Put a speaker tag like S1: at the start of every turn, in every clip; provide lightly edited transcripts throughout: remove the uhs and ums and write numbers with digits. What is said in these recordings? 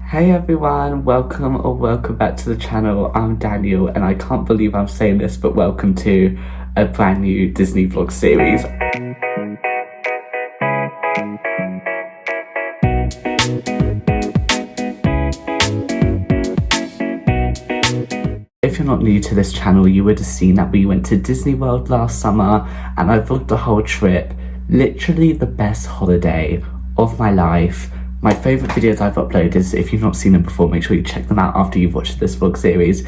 S1: Hey everyone, welcome back to the channel. I'm Daniel and I can't believe I'm saying this, but welcome to a brand new Disney vlog series. If you're not new to this channel, you would have seen that we went to Disney World last summer and I vlogged the whole trip. Literally the best holiday of my life. My favourite videos I've uploaded, so if you've not seen them before, make sure you check them out after you've watched this vlog series.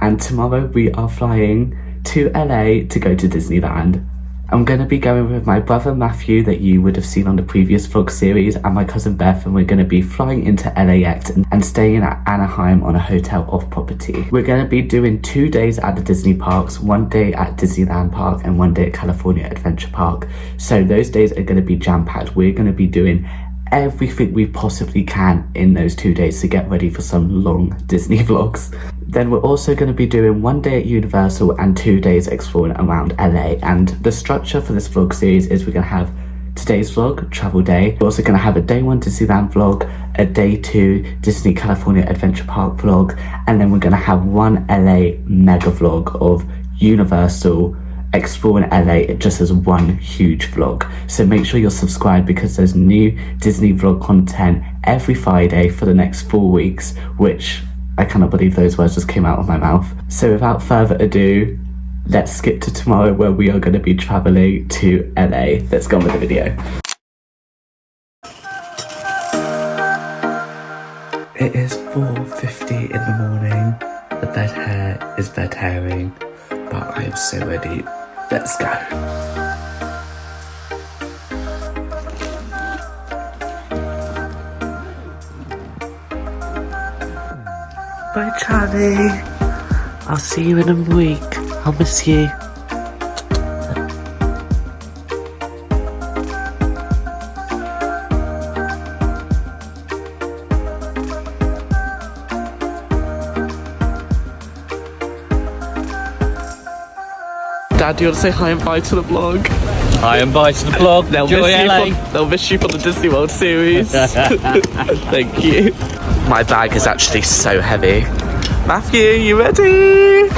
S1: And tomorrow we are flying to LA to go to Disneyland. I'm going to be going with my brother Matthew that you would have seen on the previous vlog series and my cousin Beth, and we're going to be flying into LAX and staying at Anaheim on a hotel off property. We're going to be doing 2 days at the Disney parks, 1 day at Disneyland Park and 1 day at California Adventure Park. So those days are going to be jam-packed. We're going to be doing everything we possibly can in those 2 days to get ready for some long Disney vlogs. Then we're also going to be doing 1 day at Universal and 2 days exploring around LA. And the structure for this vlog series is we're going to have today's vlog, travel day. We're also going to have a day 1 Disneyland vlog, a day 2 Disney California Adventure Park vlog, and then we're going to have 1 LA mega vlog of Universal exploring LA just as one huge vlog. So make sure you're subscribed because there's new Disney vlog content every Friday for the next 4 weeks, which I cannot believe those words just came out of my mouth. So without further ado, let's skip to tomorrow where we are going to be traveling to LA. Let's go on with the video. It is 4:50 in the morning. The bed hair is bed hairing, but I am so ready. Let's go. Bye, Charlie. I'll see you in a week. I'll miss you. Dad, do you want to say hi and bye to the vlog?
S2: Hi and bye to the vlog.
S1: They'll miss you for the Disney World series. Thank you. My bag is actually so heavy. Matthew, you ready? What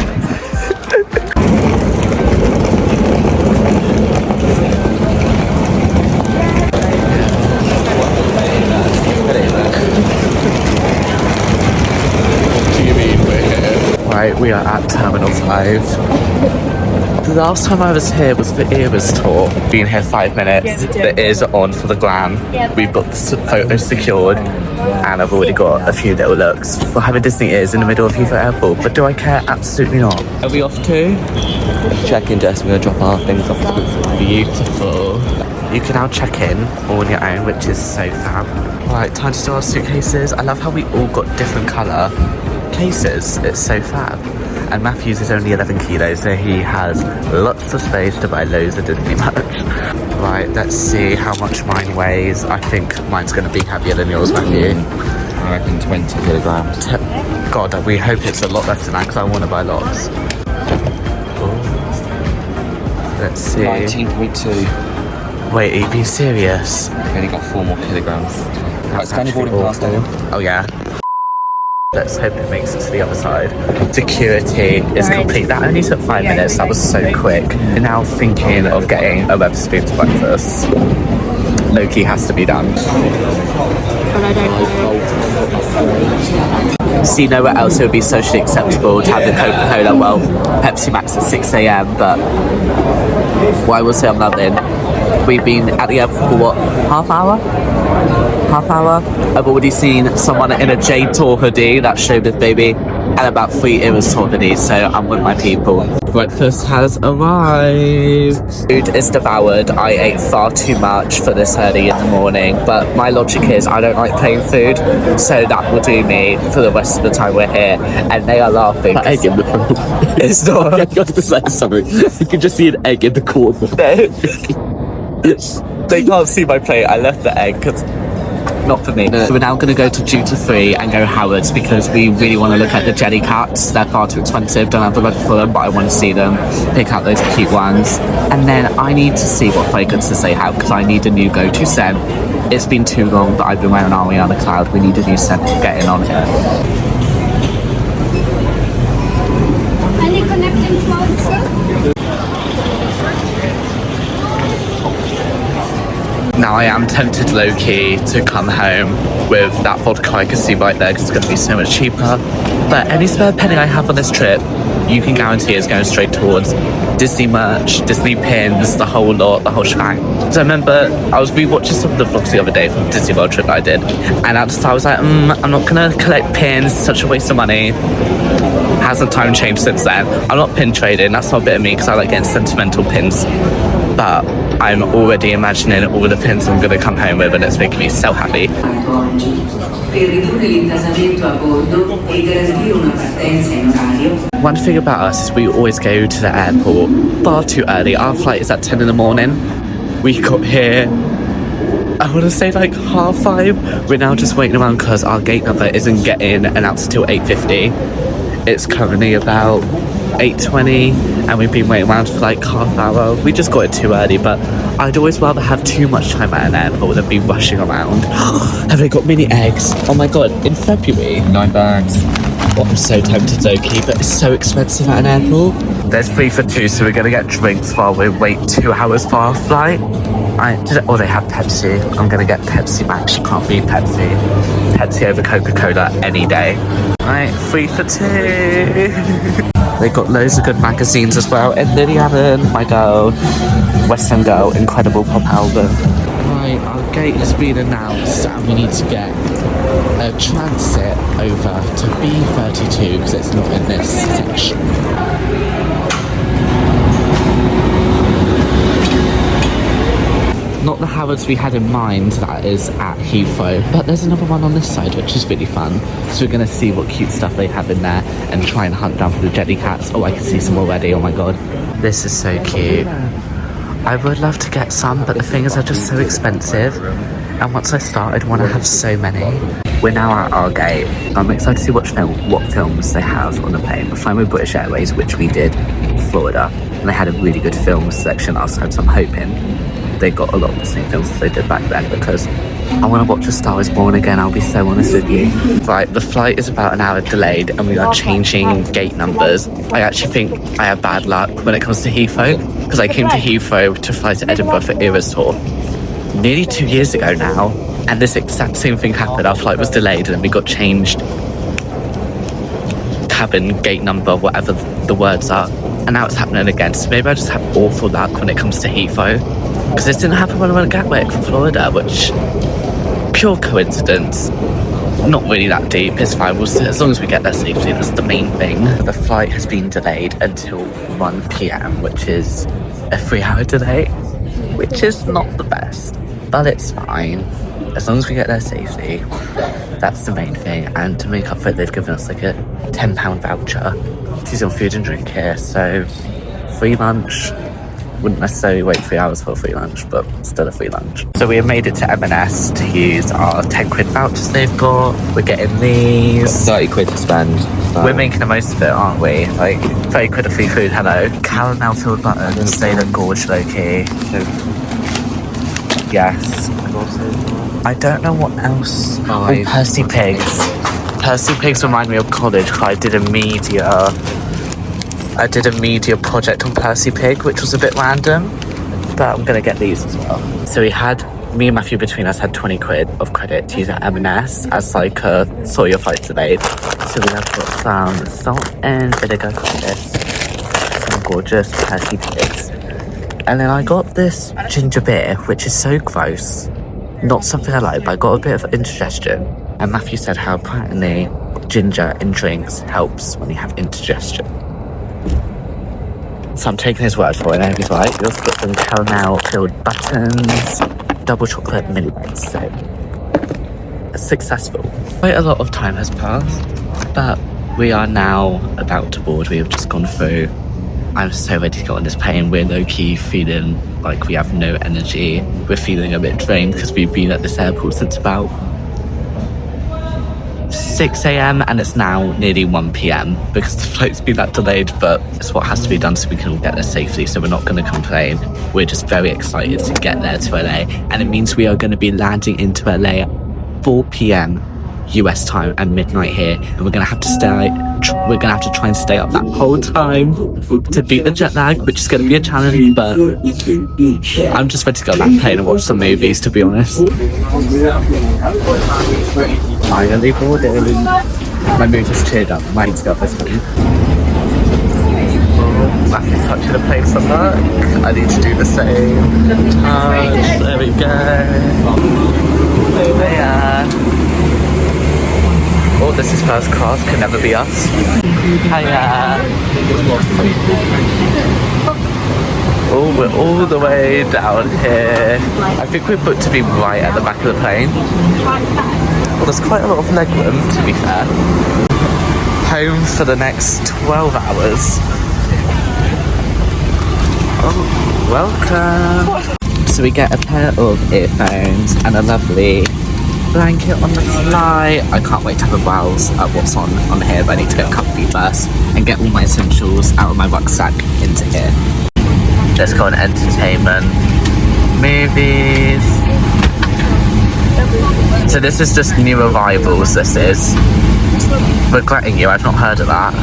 S1: do you mean we're here? Right, we are at Terminal 5. The last time I was here was the Airways tour. Been here 5 minutes. The ears are on for the glam. We've got the photos secured and I've already got a few little looks for having Disney ears in the middle of Heathrow Airport. But do I care? Absolutely not. Are we off to?
S2: Check-in desk. We're going to drop our things off.
S1: Beautiful. You can now check in all on your own, which is so fab. Right, time to do our suitcases. I love how we all got different colour cases. It's so fab. And Matthew's is only 11 kilos, so he has lots of space to buy loads of Disney merch. Right, let's see how much mine weighs. I think mine's going to be heavier than yours, Matthew.
S2: I reckon 20 kilograms.
S1: God, we hope it's a lot less than that because I want to buy lots. Let's see.
S2: 19.2.
S1: Wait, are you being serious?
S2: I've only got 4 more kilograms.
S1: That's
S2: Right,
S1: actually
S2: past
S1: awful. Oh yeah. Let's hope it makes it to the other side. Security is complete. That only took 5 minutes. That was so quick. We're now thinking of getting a Wetherspoons breakfast. Loki has to be done.
S3: But I don't know.
S1: See nowhere else it would be socially acceptable to have the Coca-Cola, well, Pepsi Max at 6 AM, but what I will say I'm loving. We've been at the airport for what, half hour? I've already seen someone in a Jade Tour hoodie, that's Showbiz Baby, and about 3 Eras Tour hoodies, so I'm with my people. Breakfast has arrived. Food is devoured. I ate far too much for this early in the morning, but my logic is I don't like plain food, so that will do me for the rest of the time we're here, and they are laughing.
S2: Egg in the corner.
S1: It's not.
S2: I got to say something. You can just see an egg in the corner.
S1: They can't see my plate. I left the egg because not for me. So we're now going to go to Duty Free and go Howard's because we really want to look at the jelly cats. They're far too expensive, don't have the budget for them, but I want to see them, pick out those cute ones. And then I need to see what fragrances they have because I need a new go-to scent. It's been too long that I've been wearing Army on the Cloud. We need a new scent to get in on here.
S4: Any connecting clouds, sir?
S1: Now I am tempted low-key to come home with that vodka I can see right there because it's going to be so much cheaper. But any spare penny I have on this trip, you can guarantee is going straight towards Disney merch, Disney pins, the whole lot, the whole shebang. So I remember I was rewatching some of the vlogs the other day from the Disney World trip that I did, and at the start I was like, I'm not going to collect pins, such a waste of money. Hasn't time changed since then. I'm not pin trading, that's not a bit of me because I like getting sentimental pins. But I'm already imagining all the pins I'm going to come home with, and it's making me so happy. One thing about us is we always go to the airport far too early. Our flight is at 10 in the morning. We got here, I want to say like 5:30. We're now just waiting around because our gate number isn't getting announced until 8:50. It's currently about 8:20 and we've been waiting around for like half an hour. We just got it too early, but I'd always rather have too much time at an airport than be rushing around. Have they got mini eggs? Oh my god, in February?
S2: 9 bags.
S1: Well, I'm so tempted to keep it. It's so expensive at an airport. There's 3 for 2, so we're gonna get drinks while we wait 2 hours for our flight. Oh, they have Pepsi. I'm gonna get Pepsi Max. You can't beat Pepsi. Pepsi over Coca-Cola any day. Right, 3 for 2. They got loads of good magazines as well. And Lily Allen, my girl, West End Girl, incredible pop album. Right, our gate has been announced and we need to get a transit over to B32 because it's not in this section. Not the Harrods we had in mind, that is at Heathrow, but there's another one on this side which is really fun. So we're going to see what cute stuff they have in there and try and hunt down for the jelly cats. Oh, I can see some already, oh my god. This is so cute. I would love to get some, but the thing is they're just so expensive. And once I start, I'd want to have so many. We're now at our gate. I'm excited to see what films they have on the plane. We're flying with British Airways, which we did in Florida. And they had a really good film selection last time, so I'm hoping they got a lot of the same films as they did back then because I want to watch A Star Is Born again, I'll be so honest with you. Right, the flight is about an hour delayed and we are changing gate numbers. I actually think I have bad luck when it comes to Heathrow because I came to Heathrow to fly to Edinburgh for Eras Tour nearly 2 years ago now, and this exact same thing happened. Our flight was delayed and then we got changed cabin, gate number, whatever the words are, and now it's happening again. So maybe I just have awful luck when it comes to Heathrow. Because this didn't happen when I went to Gatwick from Florida, which, pure coincidence. Not really that deep, it's fine. As long as we get there safely, that's the main thing. The flight has been delayed until 1 p.m, which is a 3-hour delay, which is not the best, but it's fine. As long as we get there safely, that's the main thing. And to make up for it, they've given us like a £10 voucher to use on food and drink here, so free lunch. Wouldn't necessarily wait 3 hours for a free lunch, but still a free lunch. So we have made it to M&S to use our 10 quid vouchers they've got. We're getting these.
S2: 30 quid to spend.
S1: We're making the most of it, aren't we? Like, 30 quid of free food, hello. Caramel filled buttons, they look gorge low-key. Yes. I don't know what else. Oh, Percy Pigs. Percy Pigs remind me of college because I did a media project on Percy Pig, which was a bit random, but I'm gonna get these as well. So me and Matthew between us had 20 quid of credit to use at M&S as like a sorry your flight's delayed. So we have got some salt and vinegar for this, some gorgeous Percy Pigs, and then I got this ginger beer, which is so gross, not something I like, but I got a bit of indigestion, and Matthew said how apparently ginger in drinks helps when you have indigestion. So I'm taking his word for it, and he's right. We also got some caramel-filled buttons, double chocolate mini bites, so it's successful. Quite a lot of time has passed, but we are now about to board. We have just gone through. I'm so ready to get on this plane. We're low-key feeling like we have no energy. We're feeling a bit drained because we've been at this airport since about 6 a.m. and it's now nearly 1 p.m. because the flight's been that delayed, but it's what has to be done so we can all get there safely, so we're not going to complain. We're just very excited to get there to LA, and it means we are going to be landing into LA at 4 p.m. US time and midnight here, and we're going to have to try and stay up that whole time to beat the jet lag, which is going to be a challenge, but I'm just ready to go back plane and watch some movies, to be honest. Finally boarded. My mood has cheered up. Mine's got this one. Matthew's touching a plane for luck. I need to do the same. Touch. There we go. There. Oh, this is first class, can never be us. Hiya. Oh, we're all the way down here. I think we're booked to be right at the back of the plane. Well, there's quite a lot of legroom, to be fair. Home for the next 12 hours. Oh, welcome. So we get a pair of earphones and a lovely blanket on the fly. I can't wait to have a browse at what's on here, but I need to get comfy first and get all my essentials out of my rucksack into here. Let's go on entertainment, movies. So this is just new arrivals, this is. Regretting you, I've not heard of that.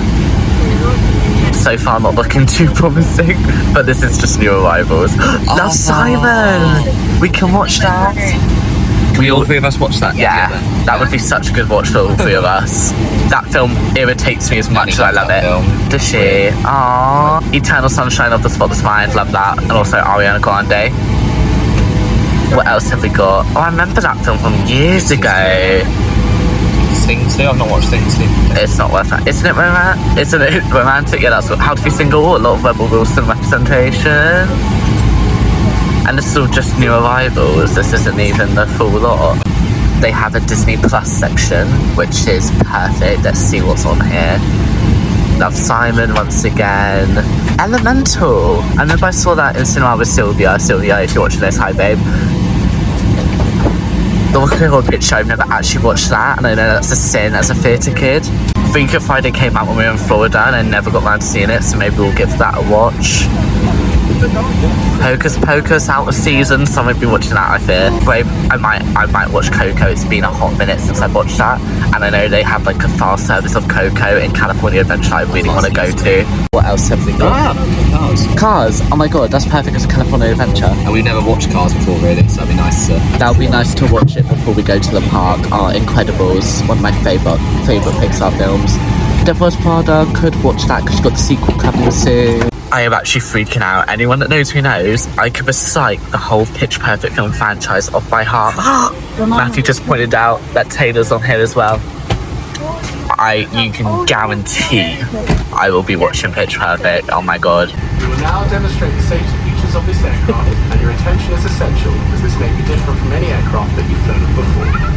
S1: So far not looking too promising, but this is just new arrivals. Love Simon! We can watch that.
S2: Can we all three of us watch that?
S1: Yeah, that would be such a good watch for all three of us. That film irritates me as much as I love it. Does she? Aww. Eternal Sunshine of the Spotless Mind, love that. And also Ariana Grande. What else have we got? Oh, I remember that film from years ago.
S2: Sing 2? I've not watched Sing 2.
S1: It's not worth it. Isn't it romantic? Isn't it romantic? Yeah, that's what. How to Be Single, a lot of Rebel Wilson representation. And this is all just new arrivals, this isn't even the full lot. They have a Disney Plus section, which is perfect. Let's see what's on here. Love Simon once again. Elemental! I remember I saw that in cinema with Sylvia. Sylvia, if you're watching this, hi babe. The Walking Horror Picture, I've never actually watched that, and I know that's a sin as a theatre kid. Freaky Friday came out when we were in Florida, and I never got around to seeing it, so maybe we'll give that a watch. Hocus Pocus out of season, so I might be watching that, I fear. But I might watch Coco. It's been a hot minute since I watched that, and I know they have like a fast service of Coco in California Adventure I really want to go to. What else have we got?
S2: Cars.
S1: Cars! Oh my god, that's perfect as a California Adventure.
S2: And we've never watched Cars before, really, so that'd be nice to...
S1: That would be nice to watch it before we go to the park. Incredibles, one of my favourite Pixar films. Devil's Prada, could watch that because you've got the sequel coming soon. I am actually freaking out. Anyone that knows me knows I could recite the whole Pitch Perfect film franchise off by heart. Matthew just pointed out that Taylor's on here as well. You can guarantee I will be watching Pitch Perfect. Oh my god.
S5: We will now demonstrate the safety features of this aircraft, and your attention is essential as this may be different from any aircraft that you've flown before.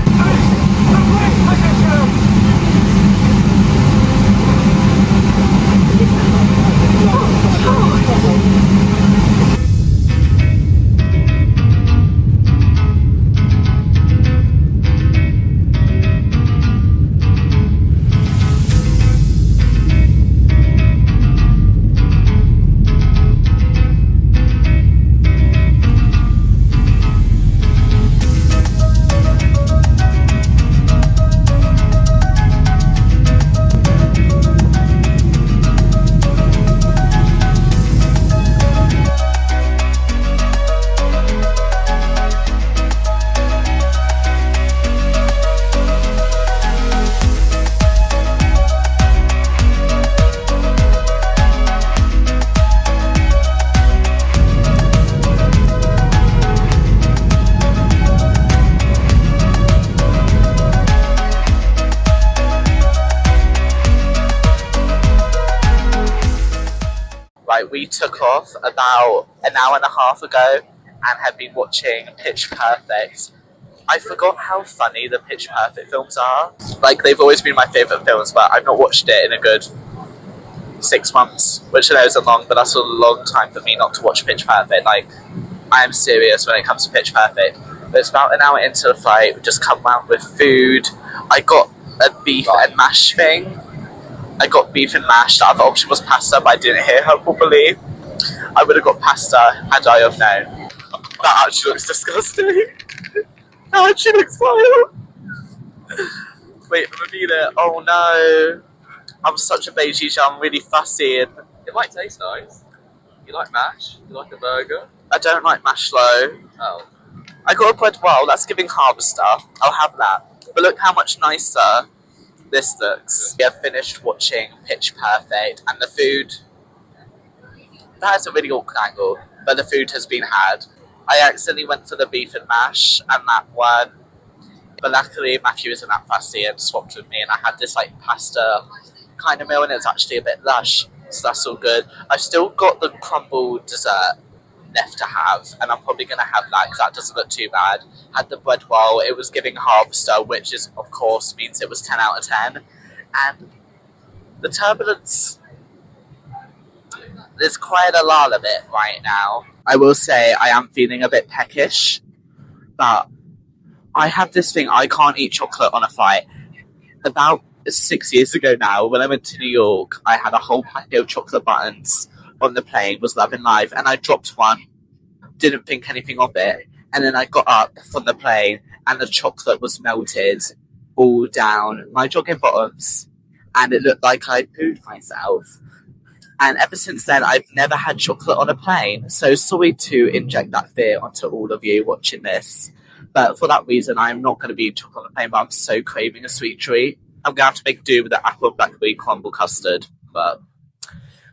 S1: We took off about an hour and a half ago and have been watching Pitch Perfect. I forgot how funny the Pitch Perfect films are. Like, they've always been my favourite films, but I've not watched it in a good 6 months, which I know isn't long, but that's a long time for me not to watch Pitch Perfect. Like, I am serious when it comes to Pitch Perfect. But it's about an hour into the flight, we just come out with food. I got a beef and mash thing. I got beef and mash. The other option was pasta, but I didn't hear her properly. I would have got pasta had I have known. That actually looks disgusting. That actually looks vile. Wait, reveal it. Oh no. I'm such a beige, I'm really fussy. And
S2: It might taste nice. You like mash? You like a burger?
S1: I don't like mash though.
S2: Oh.
S1: I got a bread roll, that's giving harvester. I'll have that. But look how much nicer this looks. We have finished watching Pitch Perfect, and the food, that is a really awkward angle, but the food has been had. I accidentally went for the beef and mash, and that won. But luckily Matthew isn't that fussy and swapped with me, and I had this like pasta kind of meal, and it's actually a bit lush, so that's all good. I've still got the crumble dessert left to have, and I'm probably going to have that because that doesn't look too bad. Had the bread roll, it was giving harvester, which is of course means it was 10 out of 10. And the turbulence, there's quite a lot of it right now. I will say I am feeling a bit peckish, but I have this thing, I can't eat chocolate on a flight. About 6 years ago now, when I went to New York, I had a whole packet of chocolate buttons on the plane, was loving life, and I dropped one, didn't think anything of it, and then I got up from the plane and the chocolate was melted all down my jogging bottoms, and it looked like I pooed myself. And ever since then, I've never had chocolate on a plane, so sorry to inject that fear onto all of you watching this, but for that reason, I'm not going to be eating chocolate on a plane, but I'm so craving a sweet treat. I'm going to have to make do with the apple and blackberry crumble custard, but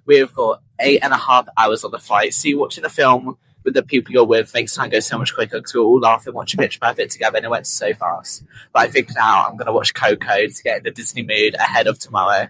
S1: we've got 8.5 hours on the flight. See, watching a film with the people you're with makes time go so much quicker because we were all laughing, watching Pitch Perfect together, and it went so fast. But I think now I'm going to watch Coco to get in the Disney mood ahead of tomorrow.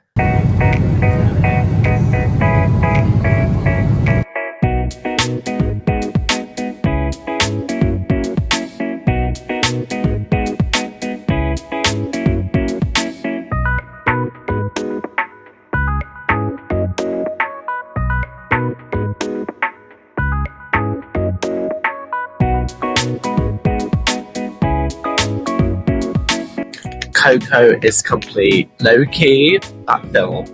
S1: Coco is complete. Low-key, that film,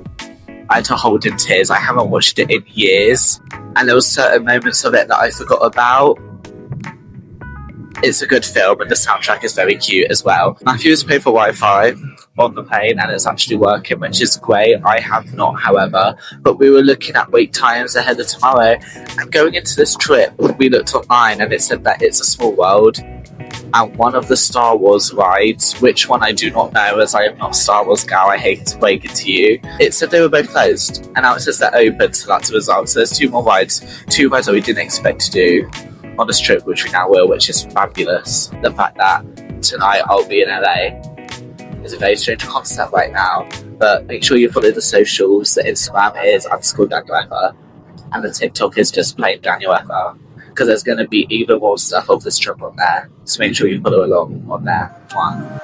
S1: I had to hold in tears. I haven't watched it in years, and there were certain moments of it that I forgot about. It's a good film, and the soundtrack is very cute as well. Matthew has paid for Wi-Fi on the plane, and it's actually working, which is great. I have not, however, but we were looking at wait times ahead of tomorrow, and going into this trip, we looked online, and it said that it's a small world. And one of the Star Wars rides, which one I do not know as I am not a Star Wars gal, I hate to break it to you, it said they were both closed, and now it says they're open, so that's a result. So there's two rides that we didn't expect to do on this trip, which we now will, which is fabulous. The fact that tonight I'll be in LA is a very strange concept right now, but make sure you follow the socials. The Instagram is _DanielEffa, and the TikTok is just plain Daniel Effa, because there's going to be even more stuff of this trip on there, so make sure you follow along on there. One.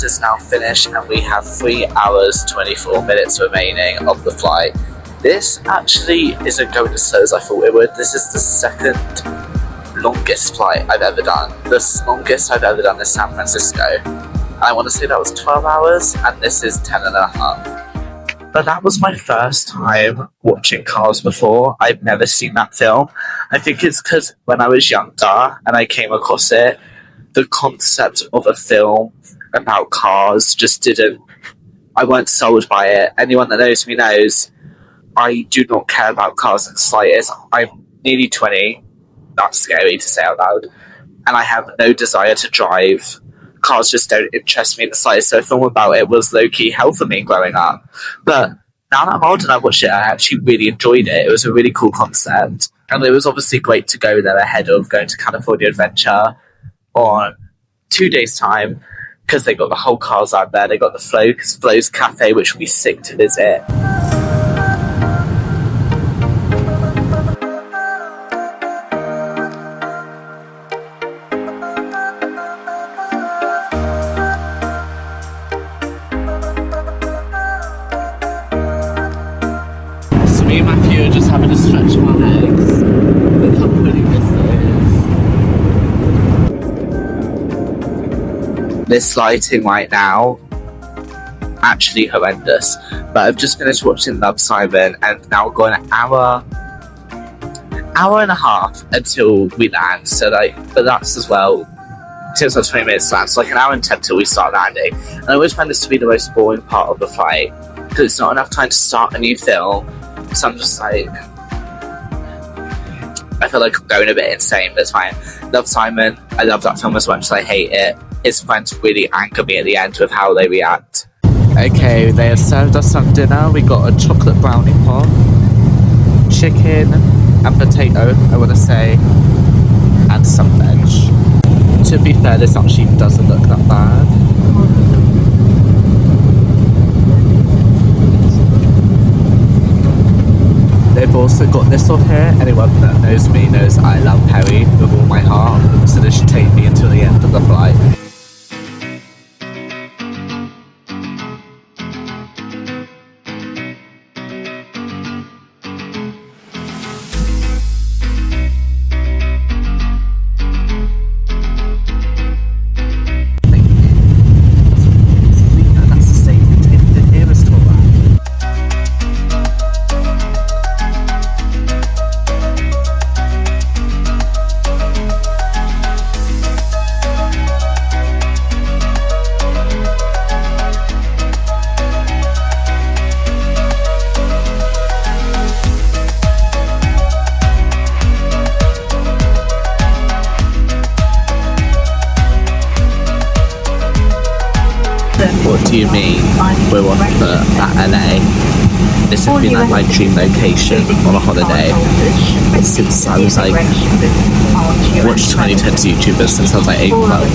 S1: Is now finished, and we have 3 hours 24 minutes remaining of the flight. This actually isn't going as slow as I thought it would. This is the second longest flight I've ever done. The longest I've ever done is San Francisco. I want to say that was 12 hours, and this is 10.5. But that was my first time watching Cars before. I've never seen that film. I think it's because when I was younger and I came across it, the concept of a film about cars just I weren't sold by it. Anyone that knows me knows I do not care about cars in the slightest. I'm nearly 20, that's scary to say out loud, and I have no desire to drive. Cars just don't interest me in the slightest, so a film about it was low-key hell for me growing up. But now that I'm old and I watched it, I actually really enjoyed it. It was a really cool concept, and it was obviously great to go there ahead of going to California Adventure on 2 days' time. because they got the whole cars out there. They got the Flo's Cafe, which will be sick to visit. So me and Matthew are just having a stretch of our legs. Look how pretty this is. This lighting right now, actually horrendous. But I've just finished watching Love, Simon, and now we're going an hour and a half until we land. So but that's as well. It takes like 20 minutes to land, so like an hour and 10 till we start landing. And I always find this to be the most boring part of the flight because it's not enough time to start a new film. So I'm just like, I feel like I'm going a bit insane, but it's fine. Love, Simon. I love that film as much as I hate it. His friends really anger me at the end with how they react. Okay, they have served us some dinner. We got a chocolate brownie pot, chicken and potato, I want to say, and some veg. To be fair, this actually doesn't look that bad. They've also got this on here. Anyone that knows me knows I love Perry with all my heart, so this should take me until the end of the flight. What do you mean we're on foot at LA? This has been like my dream location on a holiday since I was like, watched 2010 YouTubers since I was like 8 or 12.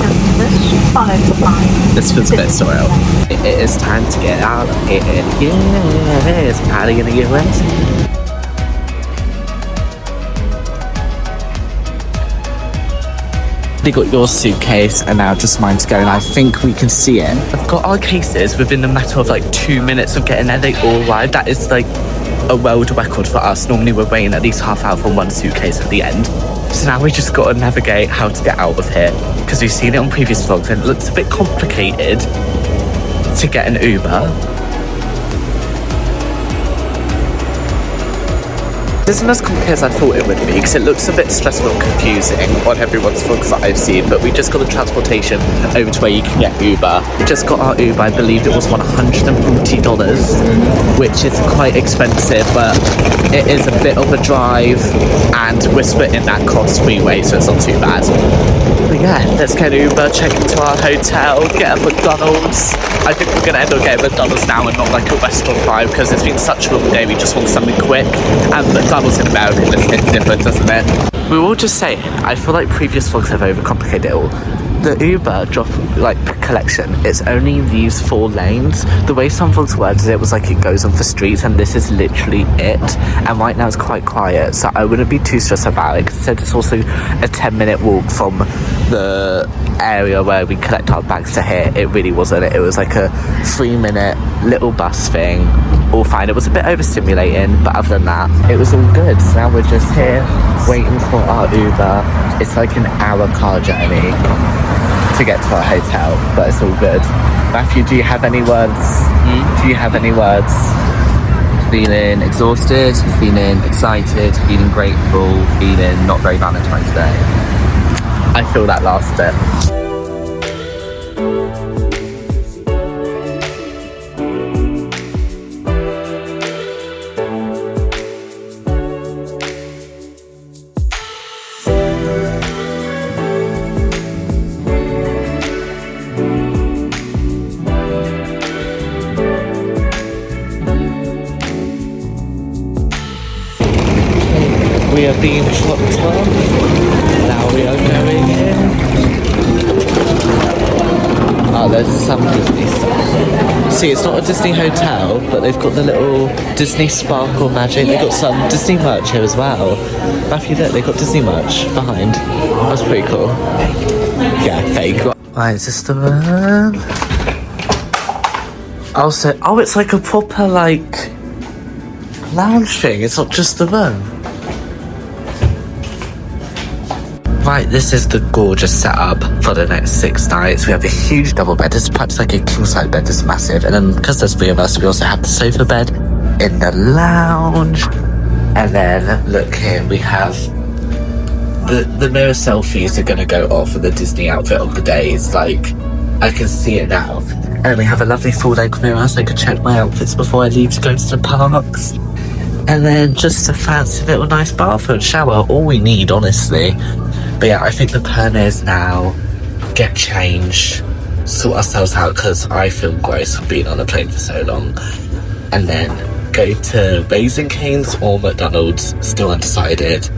S1: This feels a bit surreal. It is time to get out of here. Yeah, it's party in the US. They got your suitcase and now just mine to go, and I think we can see it. I've got our cases within a matter of like 2 minutes of getting there. They all arrived. That is like a world record for us. Normally we're waiting at least half hour for one suitcase at the end. So now we just got to navigate how to get out of here, because we've seen it on previous vlogs and it looks a bit complicated to get an Uber. This isn't as complicated as I thought it would be, because it looks a bit stressful and confusing on everyone's vlogs that I've seen, but we just got the transportation over to where you can get Uber. We just got our Uber. I believe it was $140, which is quite expensive, but it is a bit of a drive and we're splitting that cost freeway, so it's not too bad. But yeah, let's get an Uber, check into our hotel, get a McDonald's. I think we're going to end up getting McDonald's now and not like a restaurant vibe, because it's been such a long day. We just want something quick, and McDonald's in America is different, doesn't it? We will just say, I feel like previous vlogs have overcomplicated it all. The Uber collection, it's only these 4 lanes. The way some vlogs worded it was like it goes on for streets, and this is literally it. And right now it's quite quiet, so I wouldn't be too stressed about it, because it said it's also a 10-minute walk from the area where we collect our bags to here. It really wasn't. It was like a 3-minute little bus thing. All fine. It was a bit overstimulating, but other than that, it was all good. So now we're just here waiting for our Uber. It's like an hour car journey to get to our hotel, but it's all good. Matthew, do you have any words? Do you have any words?
S2: Feeling exhausted, feeling excited, feeling grateful, feeling not very Valentine's Day.
S1: I feel that last bit. We are being dropped off. Now we are going in. out, there's some Disney stuff. See, it's not a Disney hotel, but they've got the little Disney sparkle magic. They've got some Disney merch here as well. Matthew, look, they've got Disney merch behind. That's pretty cool. Yeah, fake. Right, is this the room? Also, oh, it's like a proper, like, lounge thing. It's not just the room. Right, this is the gorgeous setup for the next 6 nights. We have a huge double bed. It's perhaps like a king-size bed. It's massive. And then, because there's 3 of us, we also have the sofa bed in the lounge. And then, look here, we have the mirror selfies are going to go off with the Disney outfit of the day. It's like, I can see it now. And then we have a lovely full-length mirror so I can check my outfits before I leave to go to the parks. And then just a fancy little nice bathroom shower. All we need, honestly. But yeah, I think the plan is now get changed, sort ourselves out because I feel gross for being on a plane for so long, and then go to Raising Cane's or McDonald's, still undecided,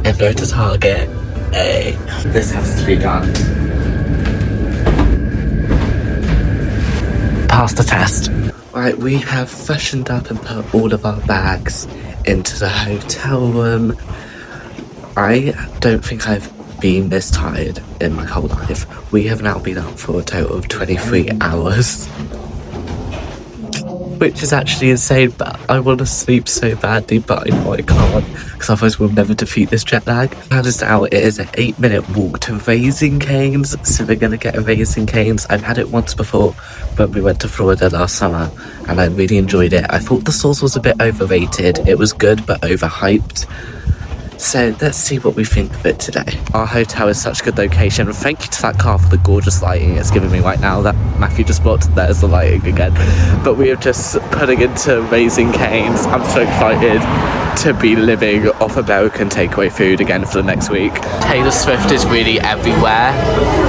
S1: and go to Target. Hey, this has to be done. Pass the test. Right, we have freshened up and put all of our bags into the hotel room. I don't think I've been this tired in my whole life. We have now been up for a total of 23 hours. Which is actually insane, but I want to sleep so badly, but I know I can't, because otherwise we'll never defeat this jet lag. And as now, it is an 8-minute walk to Raising Cane's, so we're going to get a Raising Cane's. I've had it once before when we went to Florida last summer, and I really enjoyed it. I thought the sauce was a bit overrated. It was good, but overhyped. So let's see what we think of it today. Our hotel is such a good location. Thank you to that car for the gorgeous lighting it's giving me right now. That Matthew just bought, there's the lighting again. But we are just putting into Raising Cane's. I'm so excited to be living off American takeaway food again for the next week. Taylor Swift is really everywhere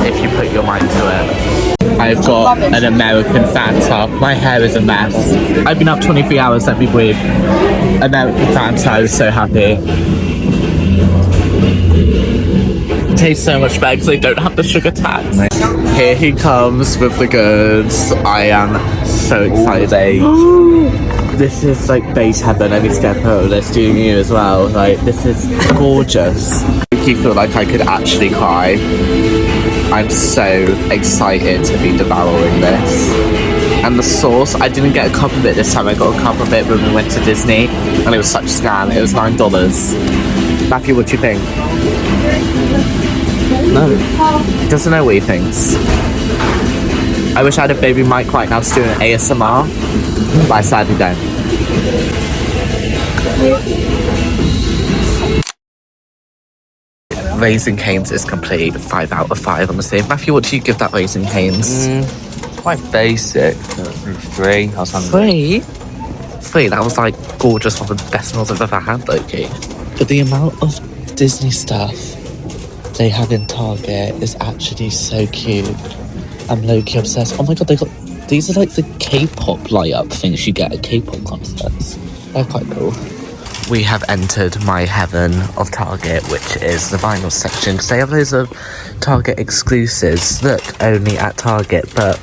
S1: if you put your mind to it. I've got an American Fanta. My hair is a mess. I've been up 23 hours, let me breathe. American Fanta, I was so happy. Tastes so much better because they don't have the sugar tax. Here he comes with the goods. I am so excited. This is like base heaven. I need to get a photo of this. Do you as well? Like, this is gorgeous. I feel like I could actually cry. I'm so excited to be devouring this. And the sauce, I didn't get a cup of it this time. I got a cup of it when we went to Disney, and it was such a scam. It was $9. Matthew, what do you think? No, he doesn't know what he thinks. I wish I had a baby mic right now to do an ASMR, but I sadly don't. Raising Cane's is complete. 5 out of 5, honestly. Matthew, what do you give that Raising Cane's?
S2: Quite basic. 3 or something.
S1: 3? That was like gorgeous. One of the best meals I've ever had, low-key. But the amount of Disney stuff they have in Target is actually so cute. I'm low-key obsessed. Oh my god, they got... These are like the K-pop light-up things you get at K-pop concerts. They're quite cool. We have entered my heaven of Target, which is the vinyl section, because they have loads of Target exclusives. Look, only at Target, but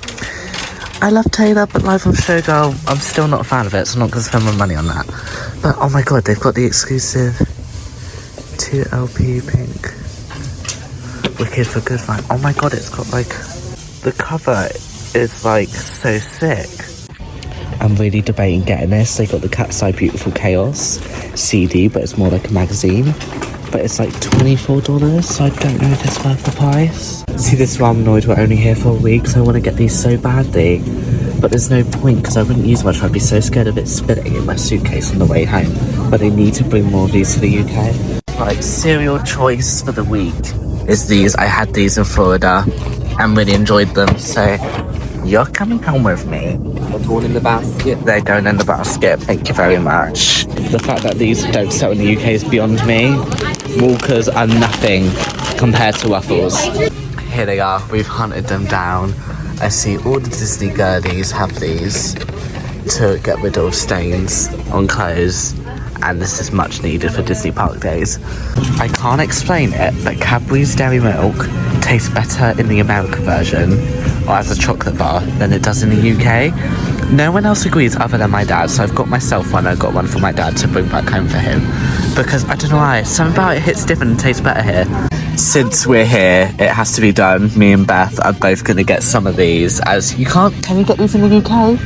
S1: I love Taylor, but Live on Showgirl, I'm still not a fan of it, so I'm not going to spend my money on that. But oh my god, they've got the exclusive 2LP pink Wicked for Good Fun. Oh my god, it's got like, the cover is like so sick. I'm really debating getting this. They got the Cat's Eye Beautiful Chaos CD, but it's more like a magazine. But it's like $24, so I don't know if it's worth the price. See, this Ramenoid, we're only here for a week, so I want to get these so badly. But there's no point, because I wouldn't use much. I'd be so scared of it spilling in my suitcase on the way home. But they need to bring more of these to the UK. Right, cereal choice for the week is these. I had these in Florida and really enjoyed them, so you're coming home with me.
S2: They're going in the basket.
S1: They're going in the basket, thank you very much. The fact that these don't sell in the UK is beyond me. Walkers are nothing compared to Waffles. Here they are, we've hunted them down. I see all the Disney girlies have these to get rid of stains on clothes, and this is much needed for Disney Park days. I can't explain it, but Cadbury's Dairy Milk tastes better in the American version, or as a chocolate bar than it does in the UK. No one else agrees other than my dad, so I've got myself one. I got one for my dad to bring back home for him, because I don't know why, something about it hits different and tastes better here. Since we're here, it has to be done. Me and Beth are both going to get some of these, as you can't... Can you get these in the UK?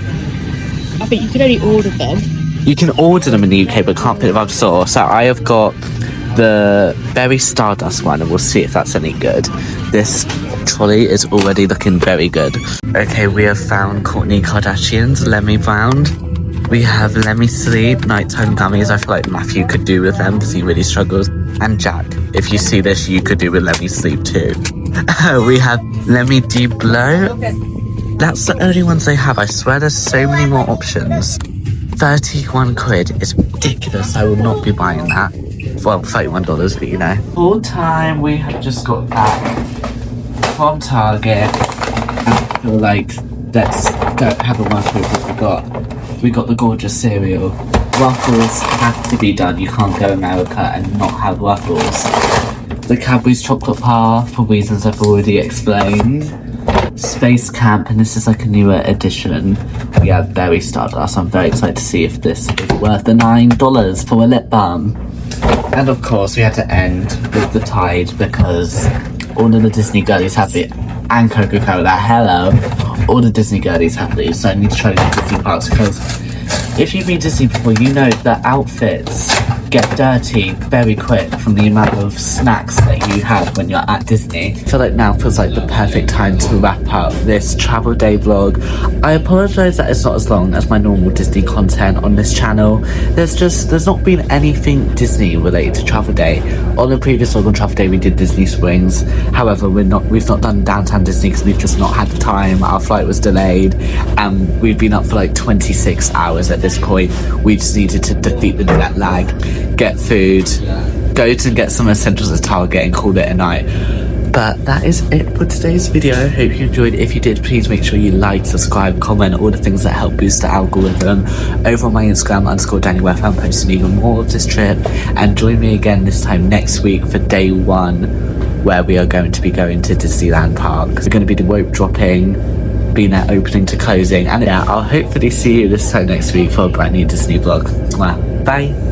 S3: I think you can only order them.
S1: You can order them in the UK, but can't pick them up store. So I have got the Berry Stardust one, and we'll see if that's any good. This trolley is already looking very good. Okay, we have found Kourtney Kardashian's Lemmy Brown. We have Lemmy Sleep nighttime gummies. I feel like Matthew could do with them because he really struggles. And Jack, if you see this, you could do with Lemmy Sleep too. We have Lemmy Deep Blow. That's the only ones they have. I swear there's so many more options. 31 quid is ridiculous. I will not be buying that. Well, $31, but you know. All time, we have just got back from Target. I feel like let's go have a run through what we got. We got the gorgeous cereal. Waffles have to be done. You can't go America and not have waffles. The Cadbury's chocolate bar, for reasons I've already explained. Space Camp, and this is like a newer edition. We have Berry Stardust. I'm very excited to see if this is worth the $9 for a lip balm. And of course, we had to end with the Tide because all of the Disney girlies have it, and Coca-Cola. Hello, all the Disney girlies have these, so I need to try to get Disney parks because if you've been to Disney before, you know that outfits get dirty very quick from the amount of snacks that you have when you're at Disney. I feel like now feels like the perfect time to wrap up this travel day vlog. I apologise that it's not as long as my normal Disney content on this channel. There's not been anything Disney related to travel day. On the previous vlog on travel day we did Disney Springs. However, we've not done downtown Disney because we've just not had the time. Our flight was delayed and we've been up for like 26 hours at this point. We just needed to defeat the jet lag, get food, go to get some essentials at Target and call it a night. But that is it for today's video. Hope you enjoyed. If you did, please make sure you like, subscribe, comment, all the things that help boost the algorithm. Over on my Instagram _Daniel, I'm posting even more of this trip. And join me again this time next week for day 1, where we are going to be going to Disneyland Park. We're going to be the rope dropping, being at opening to closing. And yeah, I'll hopefully see you this time next week for a brand new Disney vlog. Bye.